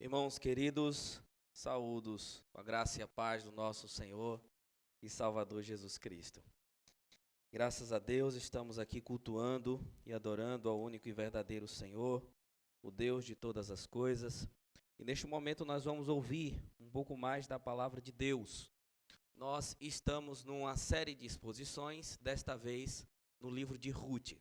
Irmãos queridos, saúdos com a graça e a paz do nosso Senhor e Salvador Jesus Cristo. Graças a Deus estamos aqui cultuando e adorando ao único e verdadeiro Senhor, o Deus de todas as coisas. E neste momento nós vamos ouvir um pouco mais da palavra de Deus. Nós estamos numa série de exposições, desta vez no livro de Ruth.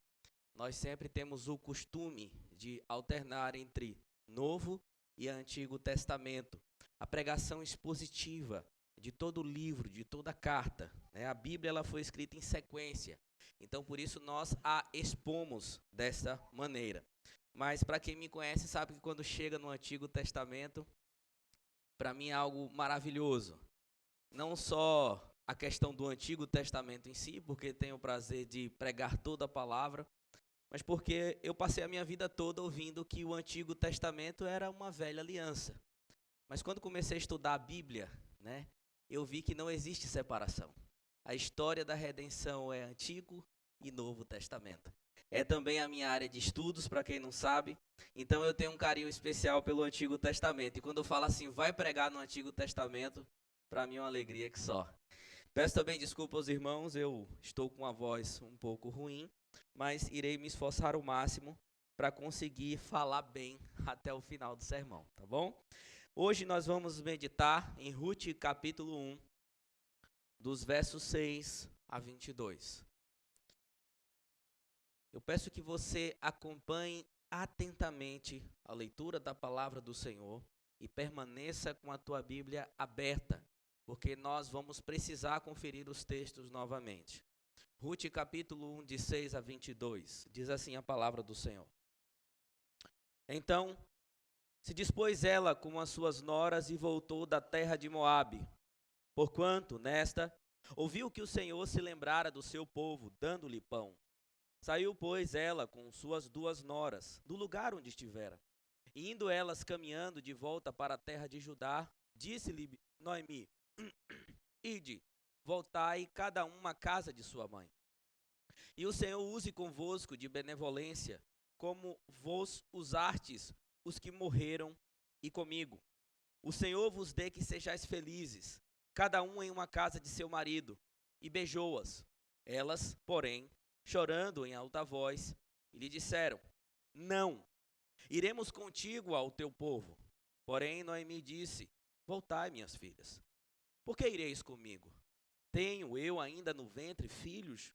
Nós sempre temos o costume de alternar entre Novo e Antigo Testamento. A pregação expositiva de todo o livro, de toda a carta, né? A Bíblia ela foi escrita em sequência, então por isso nós a expomos desta maneira. Mas para quem me conhece sabe que quando chega no Antigo Testamento, para mim é algo maravilhoso. Não só a questão do Antigo Testamento em si, porque tenho o prazer de pregar toda a palavra, mas porque eu passei a minha vida toda ouvindo que o Antigo Testamento era uma velha aliança. Mas quando comecei a estudar a Bíblia, né, eu vi que não existe separação. A história da redenção é Antigo e Novo Testamento. É também a minha área de estudos, para quem não sabe. Então eu tenho um carinho especial pelo Antigo Testamento. E quando eu falo assim, vai pregar no Antigo Testamento, para mim é uma alegria que só. Peço também desculpa aos irmãos, eu estou com a voz um pouco ruim, mas irei me esforçar o máximo para conseguir falar bem até o final do sermão, tá bom? Hoje nós vamos meditar em Ruth capítulo 1, dos versos 6 a 22. Eu peço que você acompanhe atentamente a leitura da palavra do Senhor e permaneça com a tua Bíblia aberta, porque nós vamos precisar conferir os textos novamente. Ruth capítulo 1, de 6 a 22, diz assim a palavra do Senhor. Então se dispôs ela com as suas noras e voltou da terra de Moabe, porquanto, nesta, ouviu que o Senhor se lembrara do seu povo, dando-lhe pão. Saiu, pois, ela com suas duas noras, do lugar onde estivera. E indo elas caminhando de volta para a terra de Judá, disse-lhe Noemi, ide, voltai cada uma à casa de sua mãe. E o Senhor use convosco de benevolência, como vos usastes os que morreram e comigo. O Senhor vos dê que sejais felizes, cada um em uma casa de seu marido. E beijou-as. Elas, porém, chorando em alta voz, lhe disseram, não, iremos contigo ao teu povo. Porém, Noemi disse, voltai, minhas filhas. Por que ireis comigo? Tenho eu ainda no ventre filhos,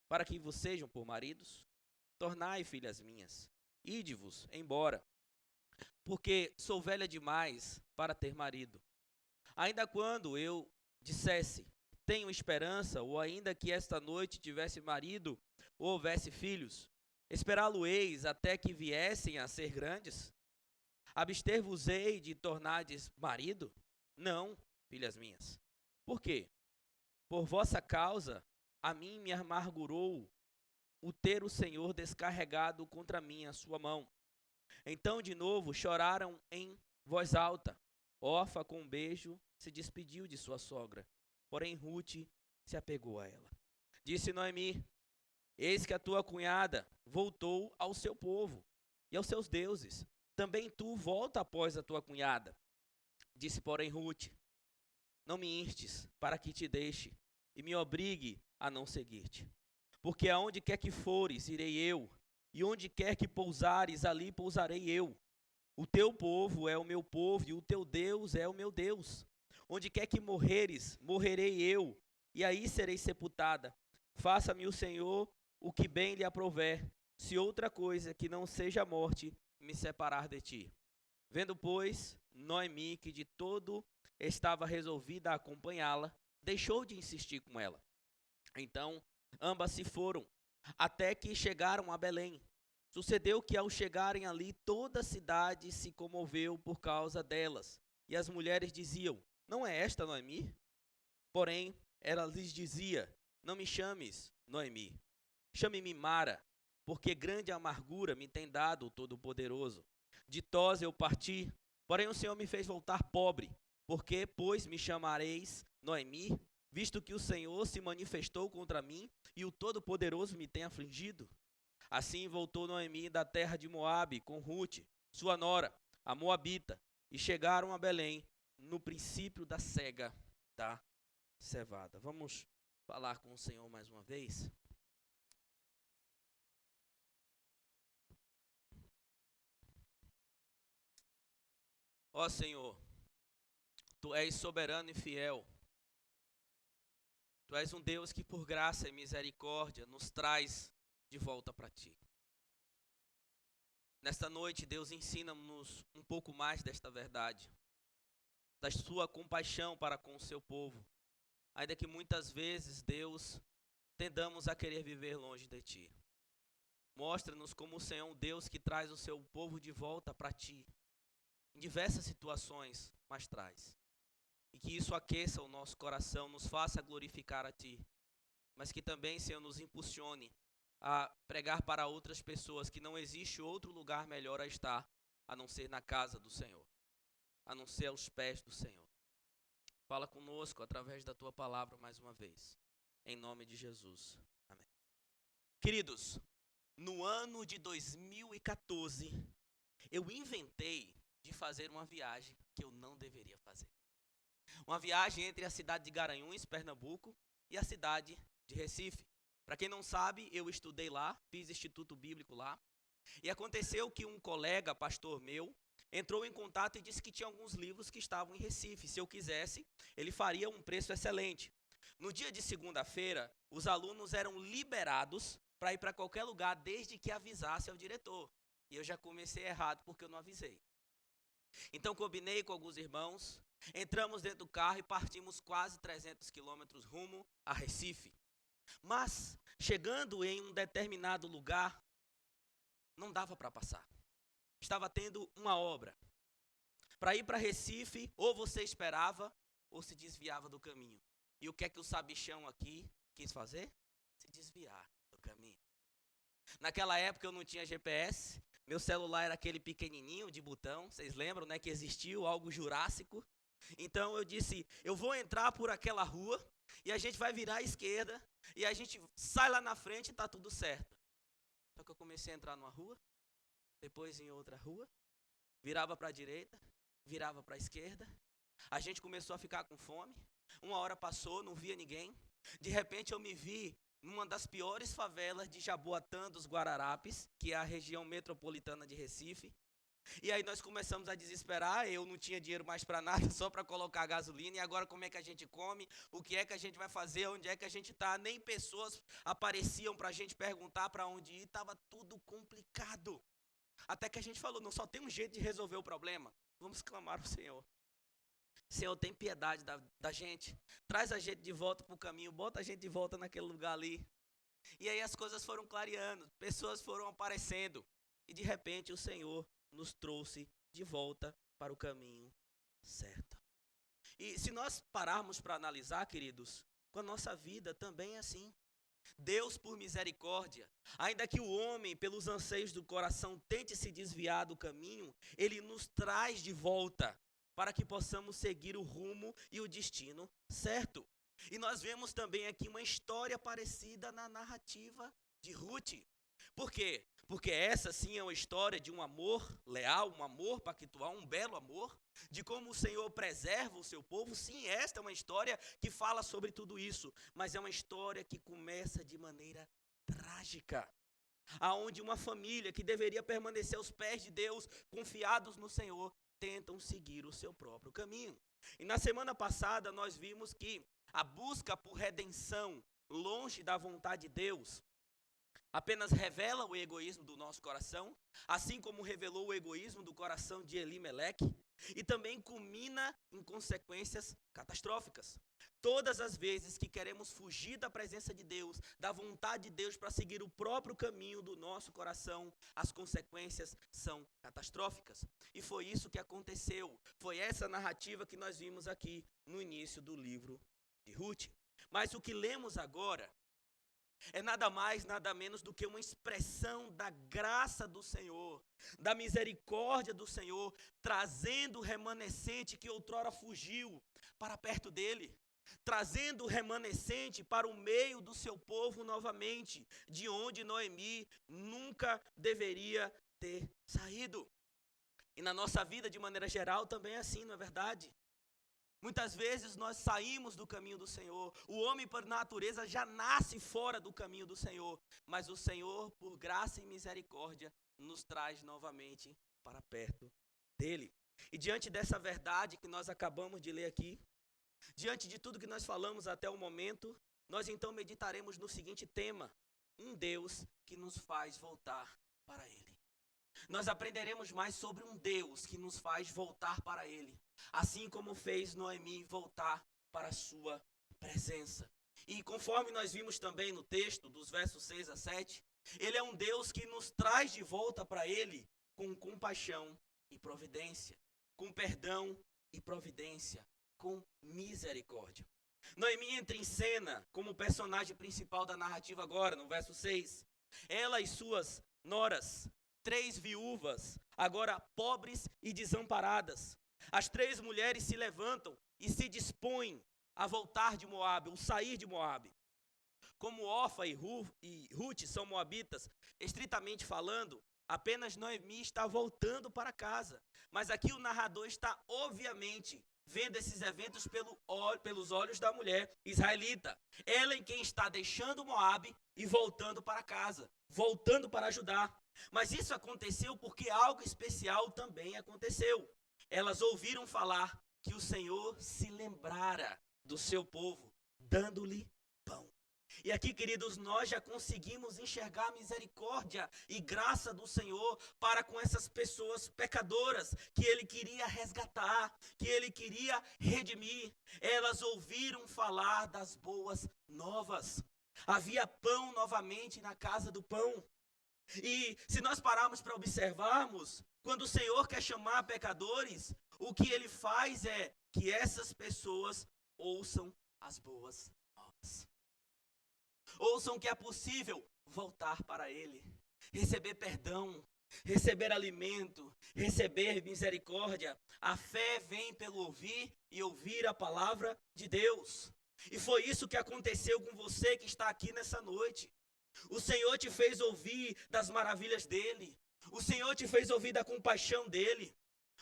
para que vos sejam por maridos? Tornai, filhas minhas, ide-vos embora, porque sou velha demais para ter marido. Ainda quando eu dissesse, tenho esperança, ou ainda que esta noite tivesse marido, ou houvesse filhos, esperá-lo-eis até que viessem a ser grandes? Abster-vos-ei de tornardes marido? Não, filhas minhas. Por quê? Por vossa causa, a mim me amargurou o ter o Senhor descarregado contra mim a sua mão. Então de novo choraram em voz alta. Orfa com um beijo se despediu de sua sogra, porém Ruth se apegou a ela. Disse Noemi, eis que a tua cunhada voltou ao seu povo e aos seus deuses. Também tu volta após a tua cunhada. Disse porém Ruth, não me instes para que te deixe e me obrigue a não seguir-te. Porque aonde quer que fores, irei eu, e onde quer que pousares, ali pousarei eu. O teu povo é o meu povo, e o teu Deus é o meu Deus. Onde quer que morreres, morrerei eu, e aí serei sepultada. Faça-me o Senhor o que bem lhe aprouver, se outra coisa que não seja a morte me separar de ti. Vendo, pois, Noemi que de todo estava resolvida a acompanhá-la, deixou de insistir com ela. Então ambas se foram, até que chegaram a Belém. Sucedeu que ao chegarem ali, toda a cidade se comoveu por causa delas. E as mulheres diziam, não é esta Noemi? Porém, ela lhes dizia, não me chames Noemi, chame-me Mara, porque grande amargura me tem dado o Todo-Poderoso. Ditosa eu parti, porém o Senhor me fez voltar pobre. Porque, pois, me chamareis Noemi, visto que o Senhor se manifestou contra mim e o Todo-Poderoso me tem afligido? Assim voltou Noemi da terra de Moabe com Ruth, sua nora, a Moabita, e chegaram a Belém no princípio da cega da cevada. Vamos falar com o Senhor mais uma vez? Ó Senhor, Tu és soberano e fiel. Tu és um Deus que por graça e misericórdia nos traz de volta para Ti. Nesta noite, Deus, ensina-nos um pouco mais desta verdade, da Sua compaixão para com o Seu povo. Ainda que muitas vezes, Deus, tendamos a querer viver longe de Ti. Mostra-nos como o Senhor é um Deus que traz o Seu povo de volta para Ti, em diversas situações, mas traz. E que isso aqueça o nosso coração, nos faça glorificar a Ti, mas que também, Senhor, nos impulsione a pregar para outras pessoas que não existe outro lugar melhor a estar, a não ser na casa do Senhor, a não ser aos pés do Senhor. Fala conosco através da Tua palavra mais uma vez, em nome de Jesus. Amém. Queridos, no ano de 2014, eu inventei de fazer uma viagem que eu não deveria fazer. Uma viagem entre a cidade de Garanhuns, Pernambuco, e a cidade de Recife. Para quem não sabe, eu estudei lá, fiz instituto bíblico lá. E aconteceu que um colega, pastor meu, entrou em contato e disse que tinha alguns livros que estavam em Recife. Se eu quisesse, ele faria um preço excelente. No dia de segunda-feira, os alunos eram liberados para ir para qualquer lugar, desde que avisasse ao diretor. E eu já comecei errado, porque eu não avisei. Então, combinei com alguns irmãos, entramos dentro do carro e partimos quase 300 quilômetros rumo a Recife. Mas, chegando em um determinado lugar, não dava para passar. Estava tendo uma obra. Para ir para Recife, ou você esperava, ou se desviava do caminho. E o que é que o sabichão aqui quis fazer? Se desviar do caminho. Naquela época eu não tinha GPS, meu celular era aquele pequenininho de botão, vocês lembram, né, que existiu algo jurássico? Então eu disse, eu vou entrar por aquela rua e a gente vai virar à esquerda e a gente sai lá na frente e está tudo certo. Só que eu comecei a entrar numa rua, depois em outra rua, virava para a direita, virava para a esquerda, a gente começou a ficar com fome, uma hora passou, não via ninguém, de repente eu me vi numa das piores favelas de Jaboatão dos Guararapes, que é a região metropolitana de Recife. E aí nós começamos a desesperar, eu não tinha dinheiro mais para nada, só para colocar gasolina, e agora como é que a gente come, o que é que a gente vai fazer, onde é que a gente está, nem pessoas apareciam para a gente perguntar para onde ir, estava tudo complicado. Até que a gente falou, não, só tem um jeito de resolver o problema, vamos clamar ao Senhor. Senhor, tem piedade da gente, traz a gente de volta para o caminho, bota a gente de volta naquele lugar ali. E aí as coisas foram clareando, pessoas foram aparecendo, e de repente o Senhor nos trouxe de volta para o caminho certo. E se nós pararmos para analisar, queridos, com a nossa vida também é assim. Deus, por misericórdia, ainda que o homem, pelos anseios do coração, tente se desviar do caminho, Ele nos traz de volta para que possamos seguir o rumo e o destino certo. E nós vemos também aqui uma história parecida na narrativa de Ruth. Por quê? Porque essa sim é uma história de um amor leal, um amor pactual, um belo amor, de como o Senhor preserva o seu povo. Sim, esta é uma história que fala sobre tudo isso, mas é uma história que começa de maneira trágica, aonde uma família que deveria permanecer aos pés de Deus, confiados no Senhor, tentam seguir o seu próprio caminho. E na semana passada nós vimos que a busca por redenção longe da vontade de Deus apenas revela o egoísmo do nosso coração, assim como revelou o egoísmo do coração de Elimeleque, e também culmina em consequências catastróficas. Todas as vezes que queremos fugir da presença de Deus, da vontade de Deus para seguir o próprio caminho do nosso coração, as consequências são catastróficas. E foi isso que aconteceu. Foi essa narrativa que nós vimos aqui no início do livro de Ruth. Mas o que lemos agora é nada mais, nada menos do que uma expressão da graça do Senhor, da misericórdia do Senhor, trazendo o remanescente que outrora fugiu para perto dele, trazendo o remanescente para o meio do seu povo novamente, de onde Noemi nunca deveria ter saído. E na nossa vida, de maneira geral, também é assim, não é verdade? Muitas vezes nós saímos do caminho do Senhor. O homem, por natureza, já nasce fora do caminho do Senhor. Mas o Senhor, por graça e misericórdia, nos traz novamente para perto dele. E diante dessa verdade que nós acabamos de ler aqui, diante de tudo que nós falamos até o momento, nós então meditaremos no seguinte tema: um Deus que nos faz voltar para Ele. Nós aprenderemos mais sobre um Deus que nos faz voltar para Ele, assim como fez Noemi voltar para a sua presença. E conforme nós vimos também no texto, dos versos 6 a 7, Ele é um Deus que nos traz de volta para Ele com compaixão e providência, com perdão e providência, com misericórdia. Noemi entra em cena como personagem principal da narrativa agora, no verso 6. Ela e suas noras, 3 viúvas, agora pobres e desamparadas. As 3 mulheres se levantam e se dispõem a voltar de Moabe, ou sair de Moabe. Como Orfa e Ruth são moabitas, estritamente falando, apenas Noemi está voltando para casa. Mas aqui o narrador está, obviamente, vendo esses eventos pelos olhos da mulher israelita. Ela em quem está deixando Moabe e voltando para casa, voltando para ajudar. Mas isso aconteceu porque algo especial também aconteceu. Elas ouviram falar que o Senhor se lembrara do seu povo, dando-lhe pão. E aqui, queridos, nós já conseguimos enxergar a misericórdia e graça do Senhor para com essas pessoas pecadoras que Ele queria resgatar, que Ele queria redimir. Elas ouviram falar das boas novas. Havia pão novamente na casa do pão. E se nós pararmos para observarmos, quando o Senhor quer chamar pecadores, o que Ele faz é que essas pessoas ouçam as boas novas. Ouçam que é possível voltar para Ele, receber perdão, receber alimento, receber misericórdia. A fé vem pelo ouvir e ouvir a palavra de Deus. E foi isso que aconteceu com você que está aqui nessa noite. O Senhor te fez ouvir das maravilhas dEle. O Senhor te fez ouvir da compaixão dEle.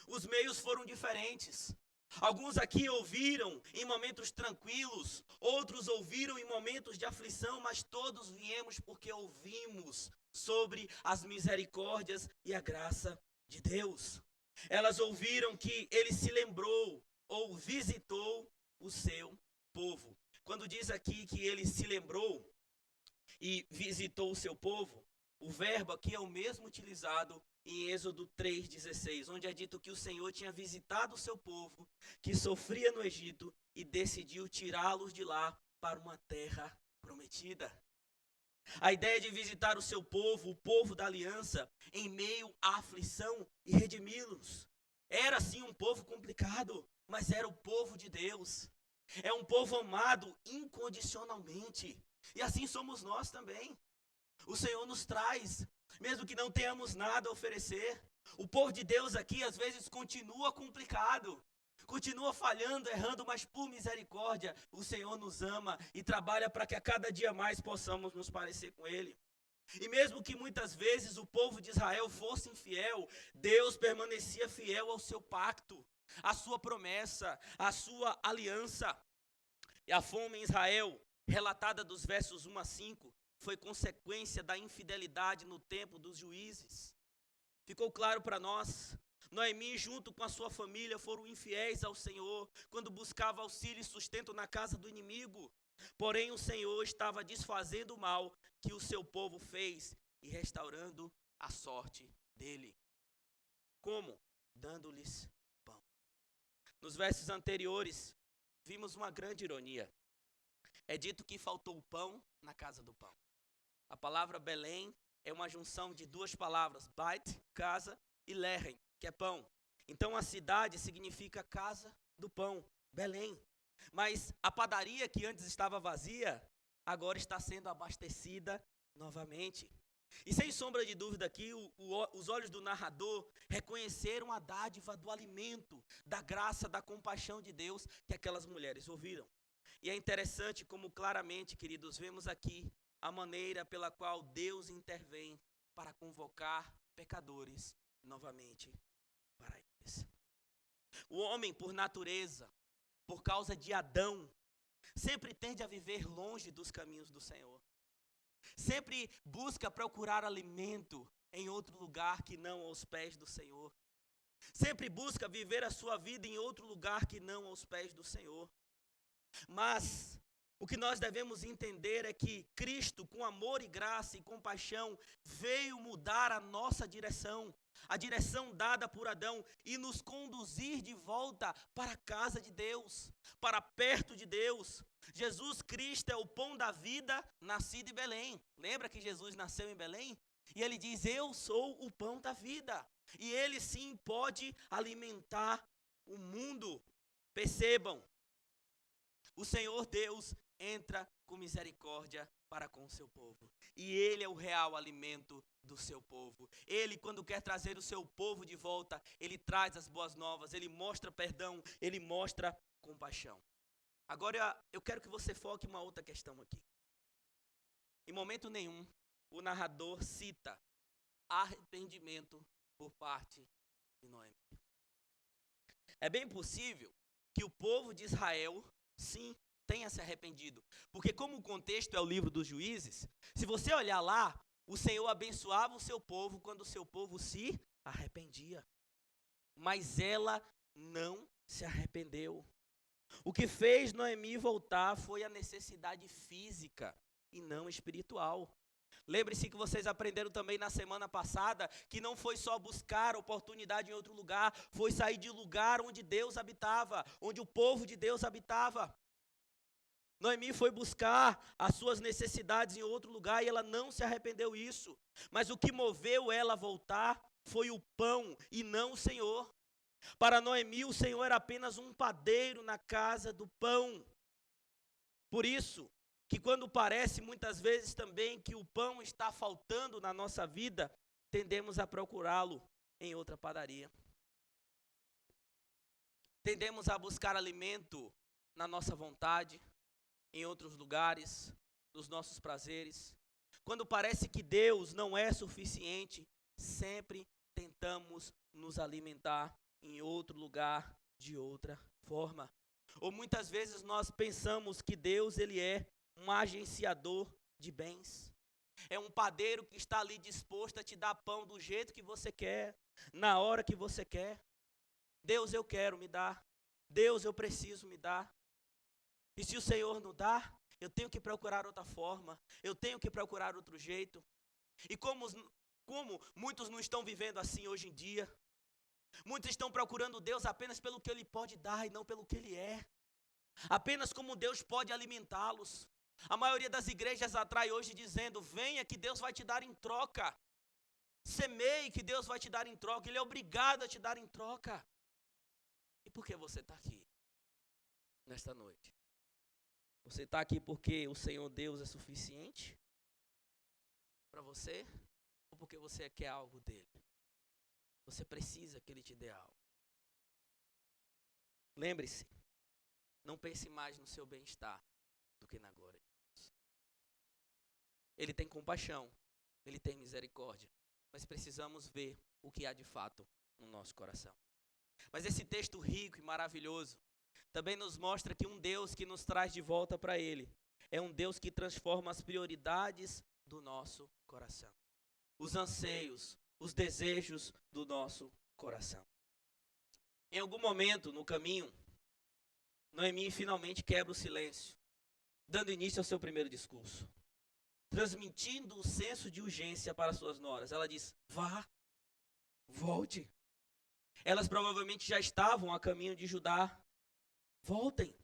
Os meios foram diferentes. Alguns aqui ouviram em momentos tranquilos, outros ouviram em momentos de aflição, mas todos viemos porque ouvimos sobre as misericórdias e a graça de Deus. Elas ouviram que Ele se lembrou ou visitou o seu povo. Quando diz aqui que Ele se lembrou e visitou o seu povo, o verbo aqui é o mesmo utilizado em Êxodo 3,16, onde é dito que o Senhor tinha visitado o seu povo, que sofria no Egito, e decidiu tirá-los de lá para uma terra prometida. A ideia de visitar o seu povo, o povo da aliança, em meio à aflição e redimi-los. Era sim um povo complicado, mas era o povo de Deus. É um povo amado incondicionalmente. E assim somos nós também. O Senhor nos traz, mesmo que não tenhamos nada a oferecer. O povo de Deus aqui às vezes continua complicado, continua falhando, errando, mas por misericórdia o Senhor nos ama e trabalha para que a cada dia mais possamos nos parecer com Ele. E mesmo que muitas vezes o povo de Israel fosse infiel, Deus permanecia fiel ao seu pacto, à sua promessa, à sua aliança. E a fome em Israel, relatada dos versos 1 a 5, foi consequência da infidelidade no tempo dos juízes. Ficou claro para nós. Noemi, junto com a sua família, foram infiéis ao Senhor quando buscava auxílio e sustento na casa do inimigo. Porém, o Senhor estava desfazendo o mal que o seu povo fez e restaurando a sorte dele. Como? Dando-lhes pão. Nos versos anteriores, vimos uma grande ironia. É dito que faltou o pão na casa do pão. A palavra Belém é uma junção de 2 palavras, Beit, casa, e Lehem, que é pão. Então a cidade significa casa do pão, Belém. Mas a padaria que antes estava vazia, agora está sendo abastecida novamente. E sem sombra de dúvida aqui, os olhos do narrador reconheceram a dádiva do alimento, da graça, da compaixão de Deus que aquelas mulheres ouviram. E é interessante como claramente, queridos, vemos aqui a maneira pela qual Deus intervém para convocar pecadores novamente para eles. O homem, por natureza, por causa de Adão, sempre tende a viver longe dos caminhos do Senhor. Sempre busca procurar alimento em outro lugar que não aos pés do Senhor. Sempre busca viver a sua vida em outro lugar que não aos pés do Senhor. Mas o que nós devemos entender é que Cristo, com amor e graça e compaixão, veio mudar a nossa direção, a direção dada por Adão, e nos conduzir de volta para a casa de Deus, para perto de Deus. Jesus Cristo é o pão da vida, nascido em Belém. Lembra que Jesus nasceu em Belém? E ele diz: eu sou o pão da vida. E ele sim pode alimentar o mundo. Percebam, o Senhor Deus entra com misericórdia para com o seu povo. E ele é o real alimento do seu povo. Ele, quando quer trazer o seu povo de volta, ele traz as boas novas, ele mostra perdão, ele mostra compaixão. Agora eu quero que você foque em uma outra questão aqui. Em momento nenhum, o narrador cita arrependimento por parte de Noemi. É bem possível que o povo de Israel, sim, tenha se arrependido. Porque como o contexto é o livro dos Juízes, se você olhar lá, o Senhor abençoava o seu povo quando o seu povo se arrependia. Mas ela não se arrependeu. O que fez Noemi voltar foi a necessidade física e não espiritual. Lembre-se que vocês aprenderam também na semana passada que não foi só buscar oportunidade em outro lugar, foi sair de lugar onde Deus habitava, onde o povo de Deus habitava. Noemi foi buscar as suas necessidades em outro lugar e ela não se arrependeu disso. Mas o que moveu ela a voltar foi o pão e não o Senhor. Para Noemi, o Senhor era apenas um padeiro na casa do pão. Por isso, que quando parece muitas vezes também que o pão está faltando na nossa vida, tendemos a procurá-lo em outra padaria. Tendemos a buscar alimento na nossa vontade, em outros lugares, nos nossos prazeres. Quando parece que Deus não é suficiente, sempre tentamos nos alimentar em outro lugar, de outra forma. Ou muitas vezes nós pensamos que Deus, ele é um agenciador de bens. É um padeiro que está ali disposto a te dar pão do jeito que você quer, na hora que você quer. Deus, eu quero, me dar. Deus, eu preciso, me dar. E se o Senhor não dá, eu tenho que procurar outra forma, eu tenho que procurar outro jeito. E como muitos não estão vivendo assim hoje em dia, muitos estão procurando Deus apenas pelo que Ele pode dar e não pelo que Ele é. Apenas como Deus pode alimentá-los. A maioria das igrejas atrai hoje dizendo: venha que Deus vai te dar em troca. Semeie que Deus vai te dar em troca. Ele é obrigado a te dar em troca. E por que você está aqui nesta noite? Você está aqui porque o Senhor Deus é suficiente para você? Ou porque você quer algo dele? Você precisa que ele te dê algo. Lembre-se, não pense mais no seu bem-estar do que na glória de Deus. Ele tem compaixão, ele tem misericórdia, mas precisamos ver o que há de fato no nosso coração. Mas esse texto rico e maravilhoso também nos mostra que um Deus que nos traz de volta para ele é um Deus que transforma as prioridades do nosso coração, os anseios, os desejos do nosso coração. Em algum momento no caminho, Noemi finalmente quebra o silêncio, dando início ao seu primeiro discurso, transmitindo o senso de urgência para suas noras. Ela diz: vá, volte. Elas provavelmente já estavam a caminho de Judá. Voltem,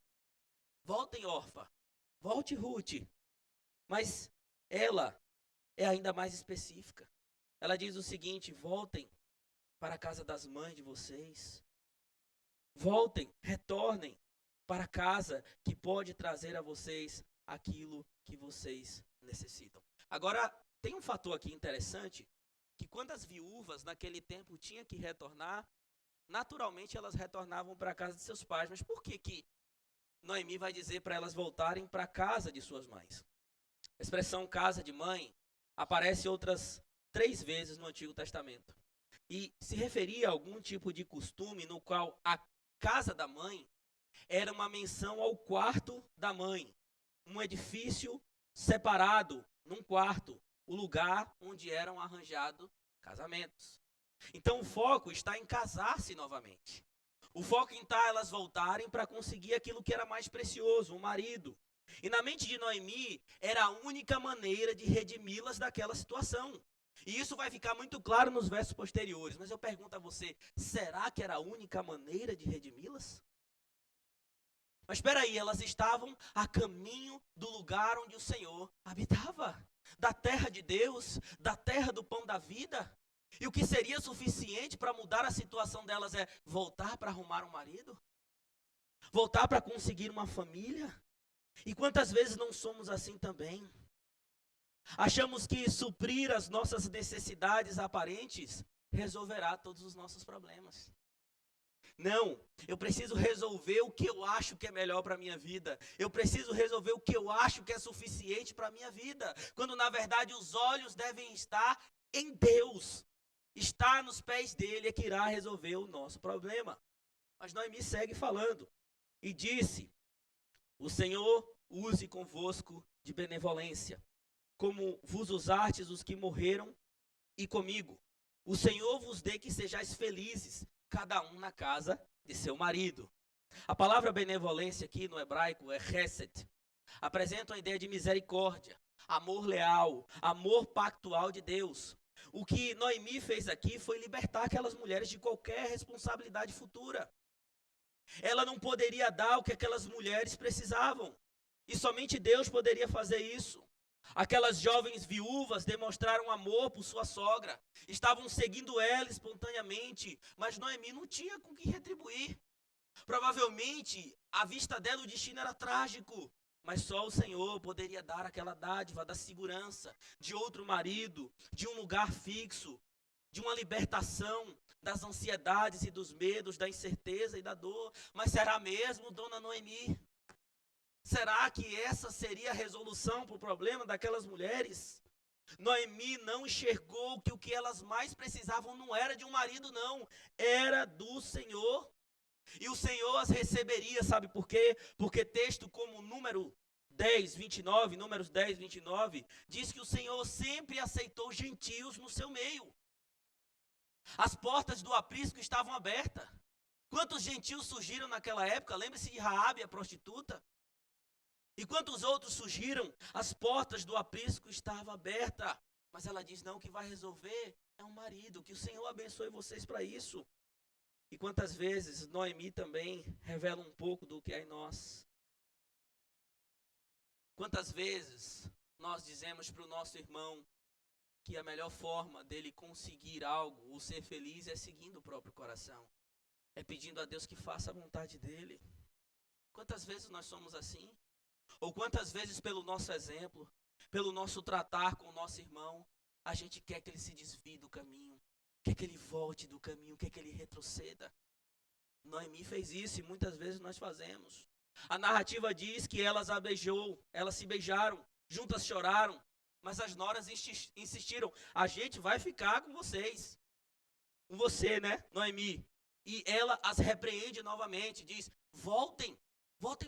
órfã, volte, Ruth. Mas ela é ainda mais específica. Ela diz o seguinte: voltem para a casa das mães de vocês. Voltem, retornem para a casa que pode trazer a vocês aquilo que vocês necessitam. Agora, tem um fator aqui interessante, que quando as viúvas naquele tempo tinham que retornar, naturalmente elas retornavam para a casa de seus pais. Mas por que Noemi vai dizer para elas voltarem para a casa de suas mães? A expressão casa de mãe aparece outras 3 vezes no Antigo Testamento. e se referia a algum tipo de costume no qual a casa da mãe era uma menção ao quarto da mãe, um edifício separado num quarto, o lugar onde eram arranjados casamentos. Então o foco está em casar-se novamente. O foco está elas voltarem para conseguir aquilo que era mais precioso, o marido. E na mente de Noemi, era a única maneira de redimi-las daquela situação. E isso vai ficar muito claro nos versos posteriores. Mas eu pergunto a você, será que era a única maneira de redimi-las? Mas espera aí, elas estavam a caminho do lugar onde o Senhor habitava. Da terra de Deus, da terra do pão da vida. E o que seria suficiente para mudar a situação delas é voltar para arrumar um marido? Voltar para conseguir uma família? E quantas vezes não somos assim também? Achamos que suprir as nossas necessidades aparentes resolverá todos os nossos problemas. Não, eu preciso resolver o que eu acho que é melhor para a minha vida. Eu preciso resolver o que eu acho que é suficiente para a minha vida. Quando na verdade os olhos devem estar em Deus. Estar nos pés dele é que irá resolver o nosso problema. Mas Noemi segue falando. E disse, o Senhor use convosco de benevolência, como vos usastes os que morreram e comigo. O Senhor vos dê que sejais felizes, cada um na casa de seu marido. A palavra benevolência aqui no hebraico é chesed. Apresenta uma ideia de misericórdia, amor leal, amor pactual de Deus. O que Noemi fez aqui foi libertar aquelas mulheres de qualquer responsabilidade futura. Ela não poderia dar o que aquelas mulheres precisavam. E somente Deus poderia fazer isso. Aquelas jovens viúvas demonstraram amor por sua sogra. Estavam seguindo ela espontaneamente. Mas Noemi não tinha com que retribuir. Provavelmente, à vista dela, o destino era trágico. Mas só o Senhor poderia dar aquela dádiva da segurança, de outro marido, de um lugar fixo, de uma libertação das ansiedades e dos medos, da incerteza e da dor. Mas será mesmo, dona Noemi? Será que essa seria a resolução para o problema daquelas mulheres? Noemi não enxergou que o que elas mais precisavam não era de um marido, não. Era do Senhor. E o Senhor as receberia, sabe por quê? Porque texto como Números 10, 29, diz que o Senhor sempre aceitou gentios no seu meio. As portas do aprisco estavam abertas. Quantos gentios surgiram naquela época? Lembre-se de Raabe, a prostituta. E quantos outros surgiram? As portas do aprisco estavam abertas. Mas ela diz, não, o que vai resolver é um marido. Que o Senhor abençoe vocês para isso. E quantas vezes Noemi também revela um pouco do que é em nós. Quantas vezes nós dizemos para o nosso irmão que a melhor forma dele conseguir algo, ou ser feliz, é seguindo o próprio coração. É pedindo a Deus que faça a vontade dele. Quantas vezes nós somos assim? Ou quantas vezes pelo nosso exemplo, pelo nosso tratar com o nosso irmão, a gente quer que ele se desvie do caminho, quer que ele volte do caminho, quer que ele retroceda. Noemi fez isso e muitas vezes nós fazemos. A narrativa diz que elas a beijou, elas se beijaram, juntas choraram, mas as noras insistiram, a gente vai ficar com vocês. Com você, né, Noemi? E ela as repreende novamente, diz, voltem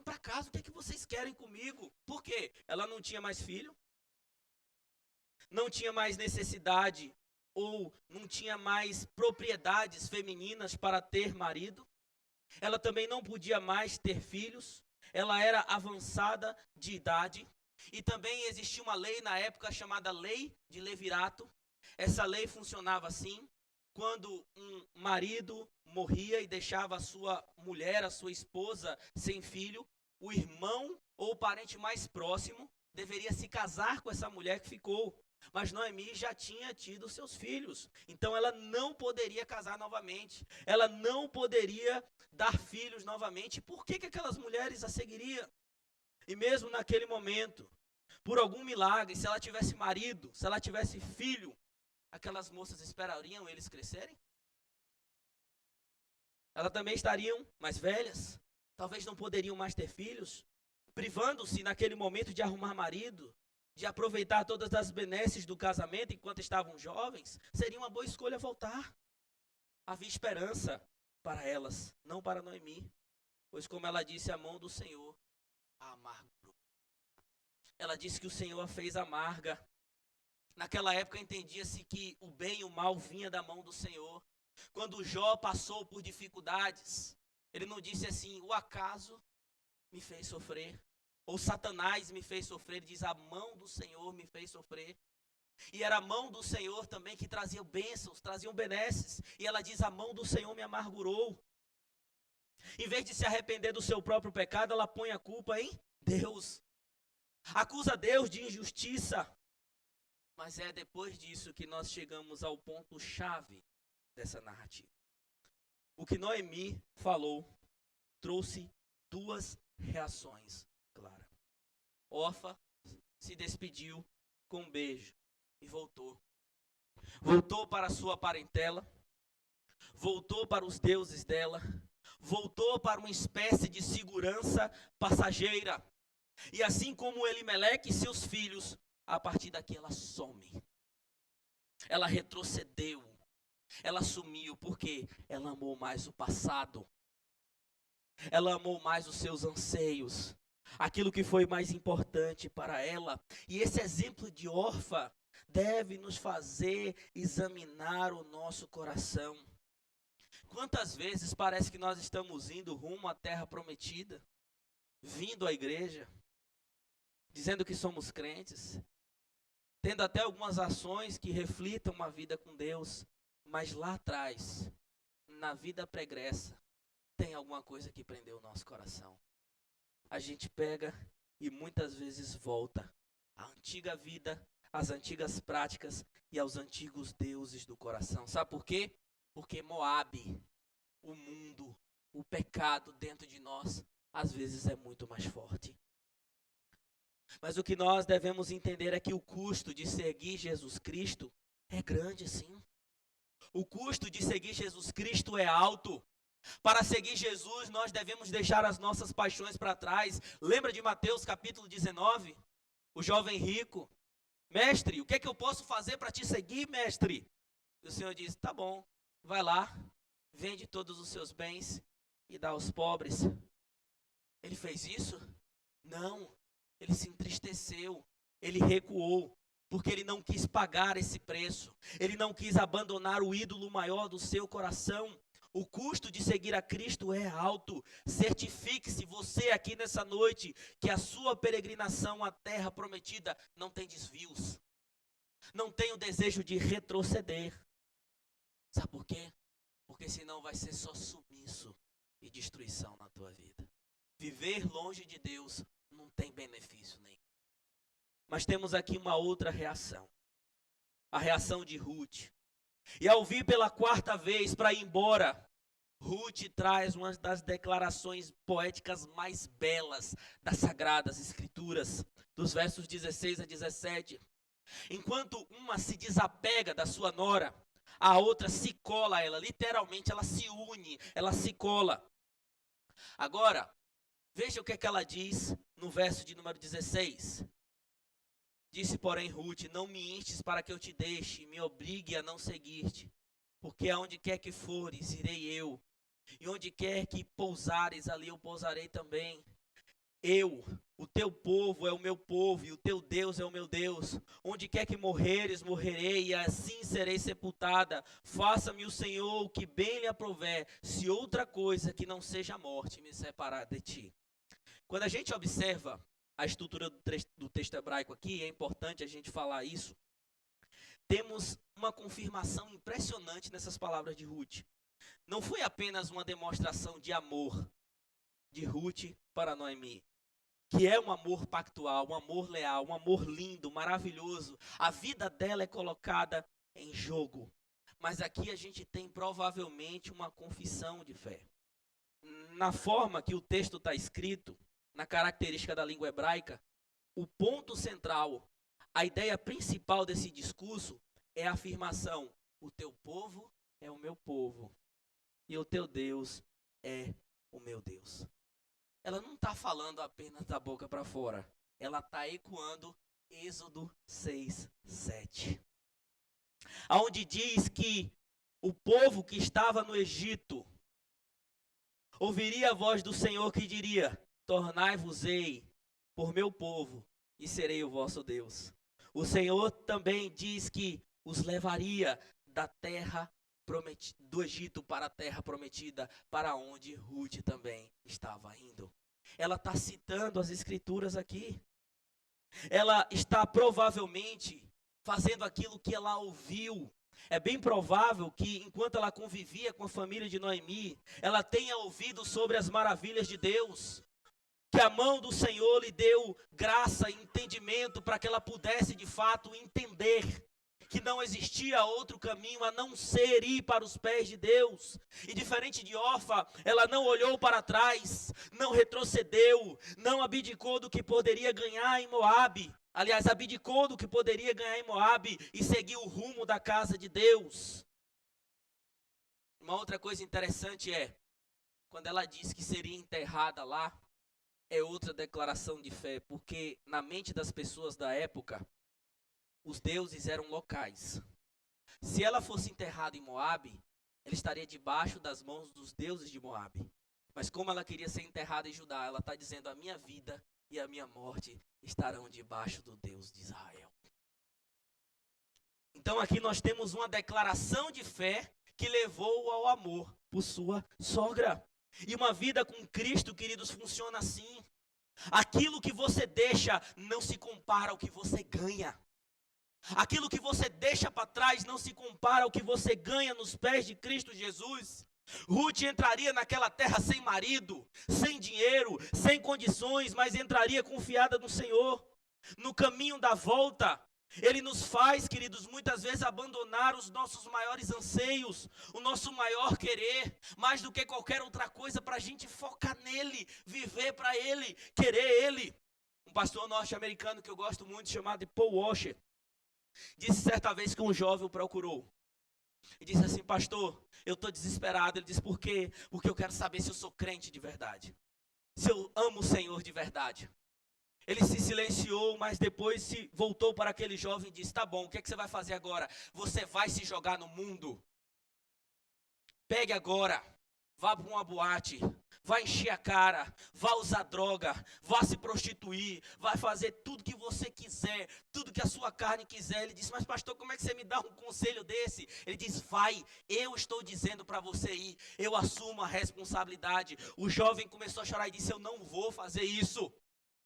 para casa, o que é que vocês querem comigo? Por quê? Ela não tinha mais filho, não tinha mais necessidade ou não tinha mais propriedades femininas para ter marido. Ela também não podia mais ter filhos, ela era avançada de idade. E também existia uma lei na época chamada Lei de Levirato. Essa lei funcionava assim, quando um marido morria e deixava a sua mulher, a sua esposa, sem filho, o irmão ou o parente mais próximo deveria se casar com essa mulher que ficou. Mas Noemi já tinha tido seus filhos, então ela não poderia casar novamente, ela não poderia dar filhos novamente. Por que aquelas mulheres a seguiriam? E mesmo naquele momento, por algum milagre, se ela tivesse marido, se ela tivesse filho, aquelas moças esperariam eles crescerem? Elas também estariam mais velhas, talvez não poderiam mais ter filhos, privando-se naquele momento de arrumar marido, de aproveitar todas as benesses do casamento enquanto estavam jovens. Seria uma boa escolha voltar. Havia esperança para elas, não para Noemi, pois como ela disse, a mão do Senhor a amargurou. Ela disse que o Senhor a fez amarga. Naquela época entendia-se que o bem e o mal vinha da mão do Senhor. Quando Jó passou por dificuldades, ele não disse assim, o acaso me fez sofrer, ou Satanás me fez sofrer. Ele diz, a mão do Senhor me fez sofrer. E era a mão do Senhor também que trazia bênçãos, trazia benesses. E ela diz, a mão do Senhor me amargurou. Em vez de se arrepender do seu próprio pecado, ela põe a culpa em Deus. Acusa Deus de injustiça. Mas é depois disso que nós chegamos ao ponto-chave dessa narrativa. O que Noemi falou trouxe duas reações claras. Orfa se despediu com um beijo e voltou. Voltou para a sua parentela, voltou para os deuses dela, voltou para uma espécie de segurança passageira. E assim como Elimeleque e seus filhos, a partir daqui ela some. Ela retrocedeu. Ela sumiu porque ela amou mais o passado. Ela amou mais os seus anseios. Aquilo que foi mais importante para ela. E esse exemplo de Orfa deve nos fazer examinar o nosso coração. Quantas vezes parece que nós estamos indo rumo à terra prometida, vindo à igreja, dizendo que somos crentes, tendo até algumas ações que reflitam uma vida com Deus, mas lá atrás, na vida pregressa, tem alguma coisa que prendeu o nosso coração. A gente pega e muitas vezes volta à antiga vida, às antigas práticas e aos antigos deuses do coração. Sabe por quê? Porque Moabe, o mundo, o pecado dentro de nós, às vezes é muito mais forte. Mas o que nós devemos entender é que o custo de seguir Jesus Cristo é grande, sim. O custo de seguir Jesus Cristo é alto. Para seguir Jesus, nós devemos deixar as nossas paixões para trás. Lembra de Mateus capítulo 19? O jovem rico. Mestre, o que é que eu posso fazer para te seguir, mestre? E o Senhor diz, tá bom, vai lá, vende todos os seus bens e dá aos pobres. Ele fez isso? Não. Ele se entristeceu, ele recuou, porque ele não quis pagar esse preço. Ele não quis abandonar o ídolo maior do seu coração. O custo de seguir a Cristo é alto. Certifique-se você aqui nessa noite que a sua peregrinação à terra prometida não tem desvios. Não tem o desejo de retroceder. Sabe por quê? Porque senão vai ser só sumiço e destruição na tua vida. Viver longe de Deus não tem benefício nenhum. Mas temos aqui uma outra reação. A reação de Ruth. E ao vir pela quarta vez para ir embora, Ruth traz uma das declarações poéticas mais belas das Sagradas Escrituras, dos versos 16 a 17. Enquanto uma se desapega da sua nora, a outra se cola a ela, literalmente ela se une, ela se cola. Agora, veja o que é que ela diz no verso de número 16. Disse, porém, Ruth, não me instes para que eu te deixe, me obrigue a não seguir-te, porque aonde quer que fores, irei eu, e onde quer que pousares, ali eu pousarei também. Eu, o teu povo é o meu povo, e o teu Deus é o meu Deus. Onde quer que morreres, morrerei, e assim serei sepultada. Faça-me o Senhor o que bem lhe aprouver, se outra coisa que não seja a morte me separar de ti. Quando a gente observa a estrutura do texto hebraico aqui, é importante a gente falar isso, temos uma confirmação impressionante nessas palavras de Ruth. Não foi apenas uma demonstração de amor de Ruth para Noemi, que é um amor pactual, um amor leal, um amor lindo, maravilhoso. A vida dela é colocada em jogo. Mas aqui a gente tem provavelmente uma confissão de fé. Na forma que o texto está escrito, na característica da língua hebraica, o ponto central, a ideia principal desse discurso é a afirmação: o teu povo é o meu povo e o teu Deus é o meu Deus. Ela não está falando apenas da boca para fora, ela está ecoando Êxodo 6:7, aonde diz que o povo que estava no Egito ouviria a voz do Senhor que diria: tornai-vos-ei por meu povo e serei o vosso Deus. O Senhor também diz que os levaria da terra do Egito para a terra prometida, para onde Ruth também estava indo. Ela está citando as escrituras aqui. Ela está provavelmente fazendo aquilo que ela ouviu. É bem provável que, enquanto ela convivia com a família de Noemi, ela tenha ouvido sobre as maravilhas de Deus, que a mão do Senhor lhe deu graça e entendimento para que ela pudesse de fato entender que não existia outro caminho a não ser ir para os pés de Deus. E diferente de Orfa, ela não olhou para trás, não retrocedeu, não abdicou do que poderia ganhar em Moabe. Aliás, abdicou do que poderia ganhar em Moabe e seguiu o rumo da casa de Deus. Uma outra coisa interessante é, quando ela diz que seria enterrada lá, é outra declaração de fé, porque na mente das pessoas da época, os deuses eram locais. Se ela fosse enterrada em Moabe, ela estaria debaixo das mãos dos deuses de Moabe. Mas como ela queria ser enterrada em Judá, ela está dizendo: a minha vida e a minha morte estarão debaixo do Deus de Israel. Então aqui nós temos uma declaração de fé que levou ao amor por sua sogra. E uma vida com Cristo, queridos, funciona assim. Aquilo que você deixa não se compara ao que você ganha. Aquilo que você deixa para trás não se compara ao que você ganha nos pés de Cristo Jesus. Ruth entraria naquela terra sem marido, sem dinheiro, sem condições, mas entraria confiada no Senhor. No caminho da volta, Ele nos faz, queridos, muitas vezes abandonar os nossos maiores anseios, o nosso maior querer, mais do que qualquer outra coisa, para a gente focar nele, viver para Ele, querer Ele. Um pastor norte-americano que eu gosto muito, chamado Paul Washer, disse certa vez que um jovem o procurou e disse assim: pastor, eu estou desesperado. Ele disse: por quê? Porque eu quero saber se eu sou crente de verdade, se eu amo o Senhor de verdade. Ele se silenciou, mas depois se voltou para aquele jovem e disse: tá bom, o que é que você vai fazer agora? Você vai se jogar no mundo. Pegue agora, vá para uma boate, vá encher a cara, vá usar droga, vá se prostituir, vai fazer tudo que você quiser, tudo que a sua carne quiser. Ele disse: mas pastor, como é que você me dá um conselho desse? Ele diz: vai, eu estou dizendo para você ir, eu assumo a responsabilidade. O jovem começou a chorar e disse: eu não vou fazer isso.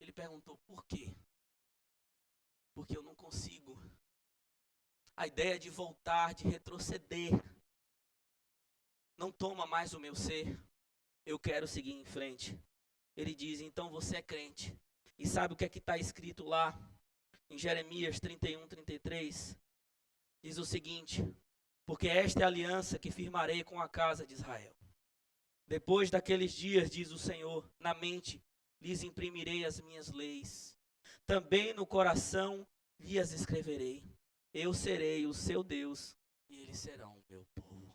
Ele perguntou: por quê? Porque eu não consigo. A ideia de voltar, de retroceder, não toma mais o meu ser. Eu quero seguir em frente. Ele diz: então você é crente. E sabe o que é que está escrito lá? Em Jeremias 31, 33. Diz o seguinte: porque esta é a aliança que firmarei com a casa de Israel. Depois daqueles dias, diz o Senhor, na mente lhes imprimirei as minhas leis. Também no coração lhes escreverei. Eu serei o seu Deus e eles serão o meu povo.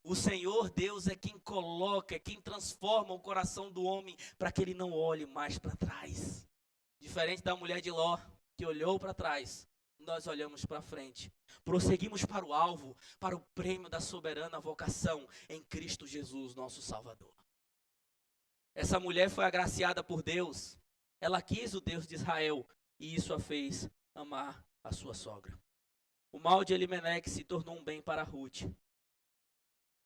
O Senhor Deus é quem coloca, é quem transforma o coração do homem para que ele não olhe mais para trás. Diferente da mulher de Ló, que olhou para trás, nós olhamos para frente. Prosseguimos para o alvo, para o prêmio da soberana vocação em Cristo Jesus, nosso Salvador. Essa mulher foi agraciada por Deus. Ela quis o Deus de Israel e isso a fez amar a sua sogra. O mal de Elimeleque se tornou um bem para Ruth.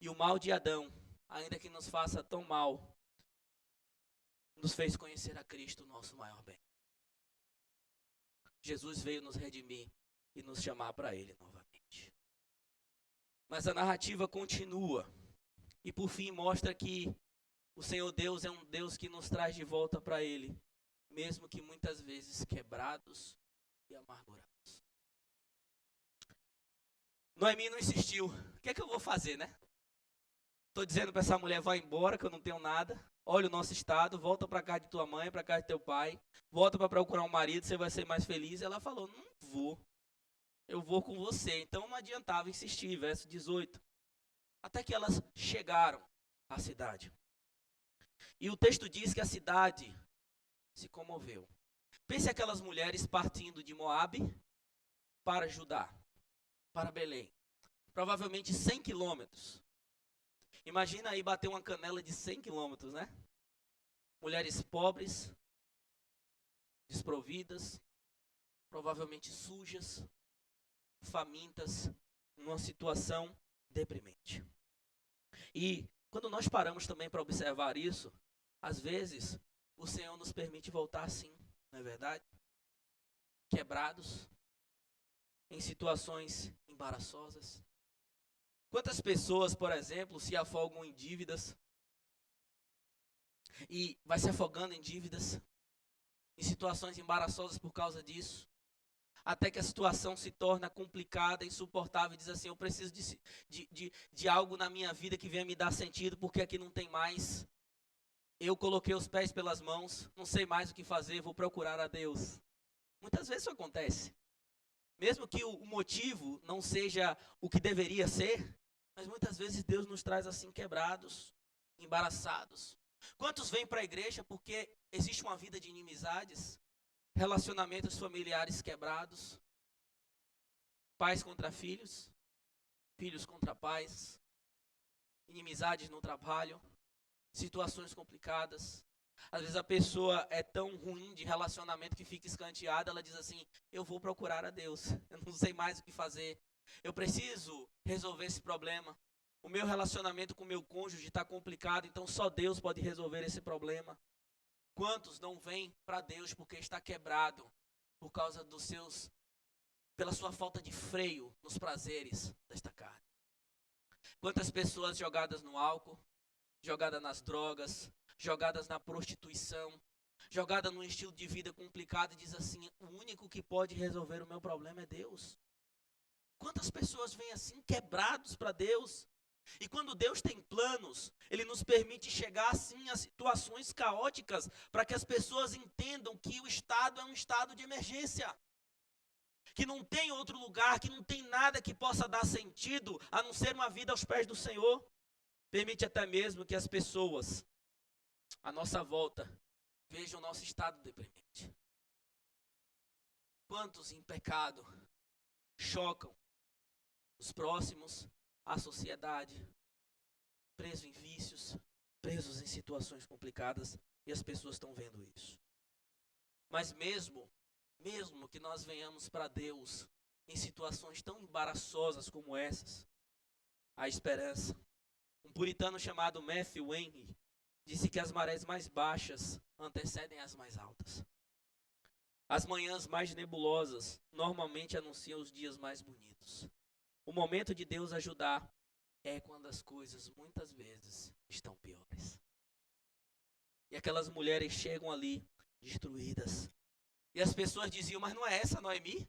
E o mal de Adão, ainda que nos faça tão mal, nos fez conhecer a Cristo, nosso maior bem. Jesus veio nos redimir e nos chamar para Ele novamente. Mas a narrativa continua. E por fim mostra que o Senhor Deus é um Deus que nos traz de volta para Ele, mesmo que muitas vezes quebrados e amargurados. Noemi não insistiu. O que é que eu vou fazer, né? Estou dizendo para essa mulher: vai embora que eu não tenho nada. Olha o nosso estado, volta para casa de tua mãe, para casa de teu pai. Volta para procurar um marido, você vai ser mais feliz. Ela falou: não vou. Eu vou com você. Então não adiantava insistir. Verso 18. Até que elas chegaram à cidade. E o texto diz que a cidade se comoveu. Pense aquelas mulheres partindo de Moabe para Judá, para Belém, provavelmente 100 quilômetros. Imagina aí bater uma canela de 100 quilômetros, né? Mulheres pobres, desprovidas, provavelmente sujas, famintas, numa situação deprimente. E quando nós paramos também para observar isso, às vezes o Senhor nos permite voltar assim, não é verdade? Quebrados, em situações embaraçosas. Quantas pessoas, por exemplo, se afogam em dívidas e vai se afogando em dívidas, em situações embaraçosas por causa disso, até que a situação se torna complicada, insuportável, e diz assim, eu preciso de algo na minha vida que venha me dar sentido, porque aqui não tem mais. Eu coloquei os pés pelas mãos, não sei mais o que fazer, vou procurar a Deus. Muitas vezes isso acontece. Mesmo que o motivo não seja o que deveria ser, mas muitas vezes Deus nos traz assim quebrados, embaraçados. Quantos vêm para a igreja porque existe uma vida de inimizades, relacionamentos familiares quebrados, pais contra filhos, filhos contra pais, inimizades no trabalho, situações complicadas. Às vezes a pessoa é tão ruim de relacionamento que fica escanteada, ela diz assim, eu vou procurar a Deus, eu não sei mais o que fazer, eu preciso resolver esse problema. O meu relacionamento com o meu cônjuge está complicado, então só Deus pode resolver esse problema. Quantos não vêm para Deus porque está quebrado por causa pela sua falta de freio nos prazeres desta carne? Quantas pessoas jogadas no álcool, jogadas nas drogas, jogadas na prostituição, jogadas num estilo de vida complicado e diz assim, o único que pode resolver o meu problema é Deus. Quantas pessoas vêm assim quebrados para Deus? E quando Deus tem planos, Ele nos permite chegar assim a situações caóticas para que as pessoas entendam que o estado é um estado de emergência. Que não tem outro lugar, que não tem nada que possa dar sentido a não ser uma vida aos pés do Senhor. Permite até mesmo que as pessoas à nossa volta vejam o nosso estado deprimente. Quantos em pecado chocam os próximos, a sociedade, presos em vícios, presos em situações complicadas, e as pessoas estão vendo isso. Mas mesmo que nós venhamos para Deus em situações tão embaraçosas como essas, há esperança. Um puritano chamado Matthew Henry disse que as marés mais baixas antecedem as mais altas. As manhãs mais nebulosas normalmente anunciam os dias mais bonitos. O momento de Deus ajudar é quando as coisas muitas vezes estão piores. E aquelas mulheres chegam ali destruídas. E as pessoas diziam, mas não é essa Noemi?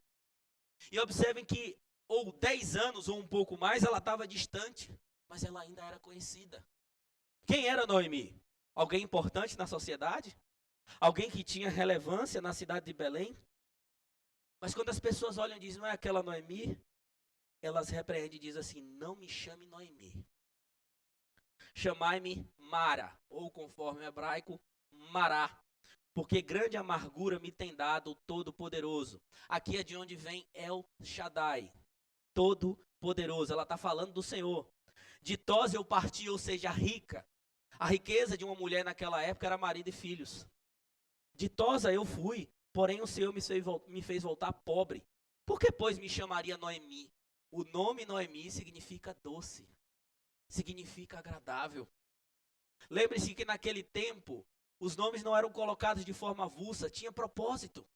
E observem que ou 10 anos ou um pouco mais ela estava distante, mas ela ainda era conhecida. Quem era Noemi? Alguém importante na sociedade? Alguém que tinha relevância na cidade de Belém? Mas quando as pessoas olham e dizem, não é aquela Noemi? Elas repreendem e dizem assim, não me chame Noemi. Chamai-me Mara, ou conforme o hebraico, Mará. Porque grande amargura me tem dado o Todo-Poderoso. Aqui é de onde vem El Shaddai, Todo-Poderoso. Ela está falando do Senhor. Ditosa eu parti, ou seja, rica. A riqueza de uma mulher naquela época era marido e filhos. Ditosa eu fui, porém o Senhor me fez voltar pobre. Por que, pois, me chamaria Noemi? O nome Noemi significa doce, significa agradável. Lembre-se que naquele tempo, os nomes não eram colocados de forma avulsa, tinha propósito.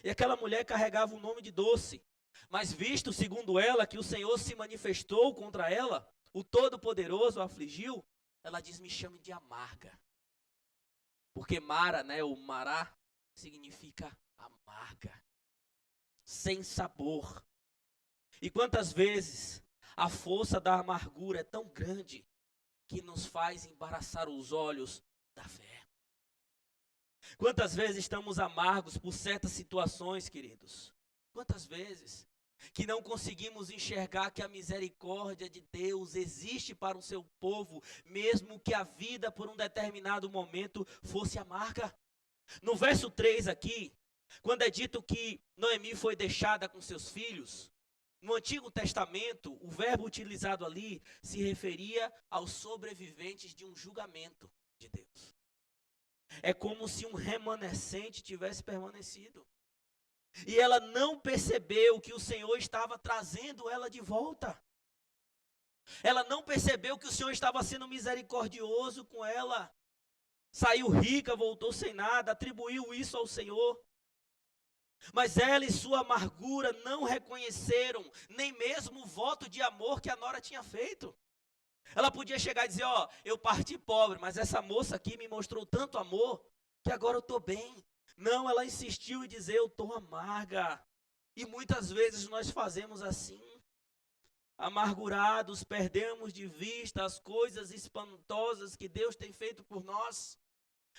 E aquela mulher carregava o nome de doce. Mas visto, segundo ela, que o Senhor se manifestou contra ela, o Todo-Poderoso a afligiu, ela diz, me chame de amarga. Porque Mara, o Mará, significa amarga, sem sabor. E quantas vezes a força da amargura é tão grande que nos faz embaraçar os olhos da fé. Quantas vezes estamos amargos por certas situações, queridos? Quantas vezes que não conseguimos enxergar que a misericórdia de Deus existe para o seu povo, mesmo que a vida por um determinado momento fosse amarga? No verso 3 aqui, quando é dito que Noemi foi deixada com seus filhos, No Antigo Testamento, o verbo utilizado ali se referia aos sobreviventes de um julgamento de Deus. É como se um remanescente tivesse permanecido. E ela não percebeu que o Senhor estava trazendo ela de volta. Ela não percebeu que o Senhor estava sendo misericordioso com ela. Saiu rica, voltou sem nada, atribuiu isso ao Senhor. Mas ela e sua amargura não reconheceram nem mesmo o voto de amor que a nora tinha feito. Ela podia chegar e dizer, ó, eu parti pobre, mas essa moça aqui me mostrou tanto amor que agora eu estou bem. Não, ela insistiu em dizer, eu estou amarga. E muitas vezes nós fazemos assim. Amargurados, perdemos de vista as coisas espantosas que Deus tem feito por nós.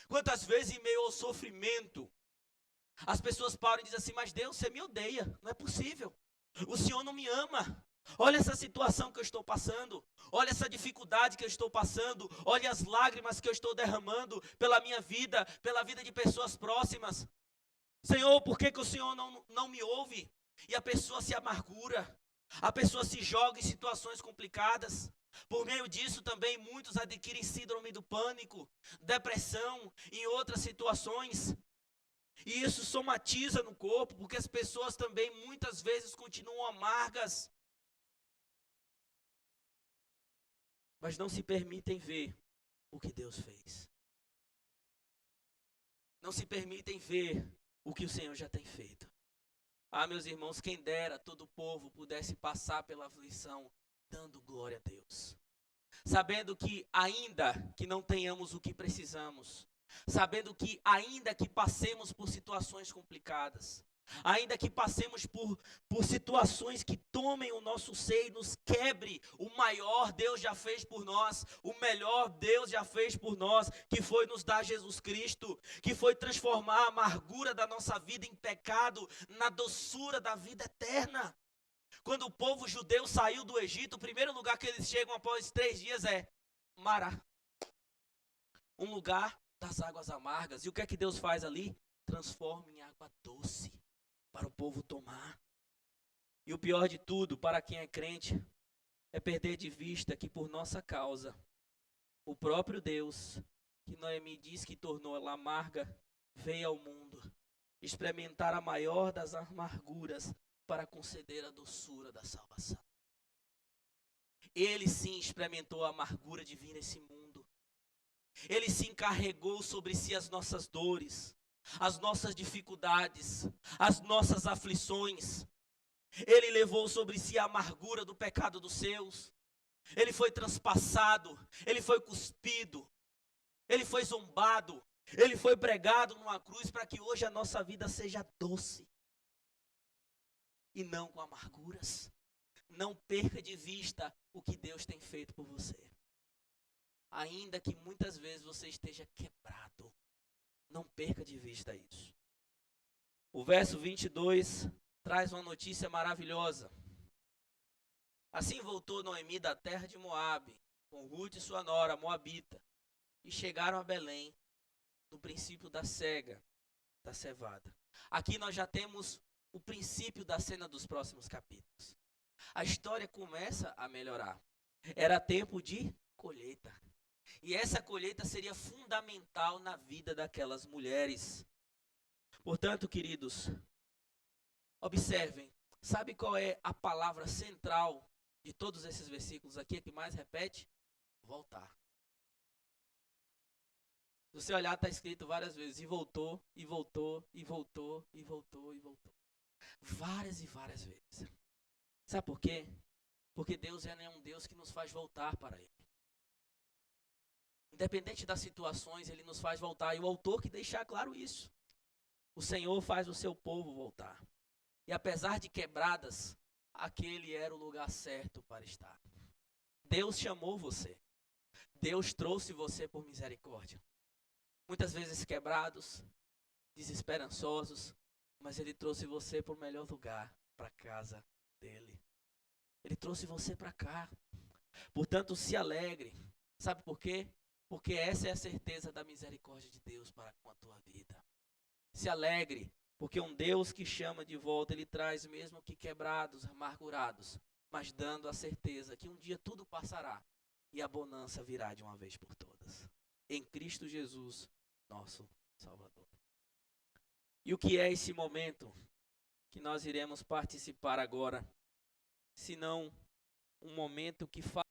Quantas vezes em meio ao sofrimento, as pessoas param e dizem assim, mas Deus, você me odeia, não é possível. O Senhor não me ama. Olha essa situação que eu estou passando. Olha essa dificuldade que eu estou passando. Olha as lágrimas que eu estou derramando pela minha vida, pela vida de pessoas próximas. Senhor, por que o Senhor não me ouve? E a pessoa se amargura. A pessoa se joga em situações complicadas. Por meio disso também muitos adquirem síndrome do pânico, depressão e outras situações. E isso somatiza no corpo, porque as pessoas também muitas vezes continuam amargas. Mas não se permitem ver o que Deus fez. Não se permitem ver o que o Senhor já tem feito. Ah, meus irmãos, quem dera todo o povo pudesse passar pela aflição, dando glória a Deus. Sabendo que ainda que não tenhamos o que precisamos, sabendo que ainda que passemos por situações complicadas, ainda que passemos por situações que tomem o nosso ser e nos quebre, o maior Deus já fez por nós, o melhor Deus já fez por nós, que foi nos dar Jesus Cristo, que foi transformar a amargura da nossa vida em pecado, na doçura da vida eterna. Quando o povo judeu saiu do Egito, o primeiro lugar que eles chegam após 3 dias é Mará, um lugar das águas amargas. E o que é que Deus faz ali? Transforma em água doce para o povo tomar. E o pior de tudo, para quem é crente, é perder de vista que por nossa causa, o próprio Deus, que Noemi diz que tornou ela amarga, veio ao mundo experimentar a maior das amarguras para conceder a doçura da salvação. Ele sim experimentou a amargura de vir nesse mundo. Ele sim carregou sobre si as nossas dores, as nossas dificuldades, as nossas aflições. Ele levou sobre si a amargura do pecado dos seus. Ele foi transpassado, ele foi cuspido, ele foi zombado, ele foi pregado numa cruz para que hoje a nossa vida seja doce e não com amarguras. Não perca de vista o que Deus tem feito por você. Ainda que muitas vezes você esteja quebrado, não perca de vista isso. O verso 22 traz uma notícia maravilhosa. Assim voltou Noemi da terra de Moabe, com Ruth e sua nora, Moabita, e chegaram a Belém, no princípio da cega, da cevada. Aqui nós já temos o princípio da cena dos próximos capítulos. A história começa a melhorar. Era tempo de colheita. E essa colheita seria fundamental na vida daquelas mulheres. Portanto, queridos, observem, sabe qual é a palavra central de todos esses versículos aqui, a que mais repete? Voltar. Se você olhar, está escrito várias vezes, e voltou, e voltou, e voltou, e voltou, e voltou. Várias e várias vezes. Sabe por quê? Porque Deus é um Deus que nos faz voltar para Ele. Independente das situações, Ele nos faz voltar. E o autor que deixa claro isso. O Senhor faz o seu povo voltar. E apesar de quebradas, aquele era o lugar certo para estar. Deus chamou você. Deus trouxe você por misericórdia. Muitas vezes quebrados, desesperançosos, mas Ele trouxe você para o melhor lugar, para a casa dEle. Ele trouxe você para cá. Portanto, se alegre. Sabe por quê? Porque essa é a certeza da misericórdia de Deus para com a tua vida. Se alegre, Porque um Deus que chama de volta, Ele traz mesmo que quebrados, amargurados, mas dando a certeza que um dia tudo passará e a bonança virá de uma vez por todas. Em Cristo Jesus, nosso Salvador. E o que é esse momento que nós iremos participar agora, senão um momento que fala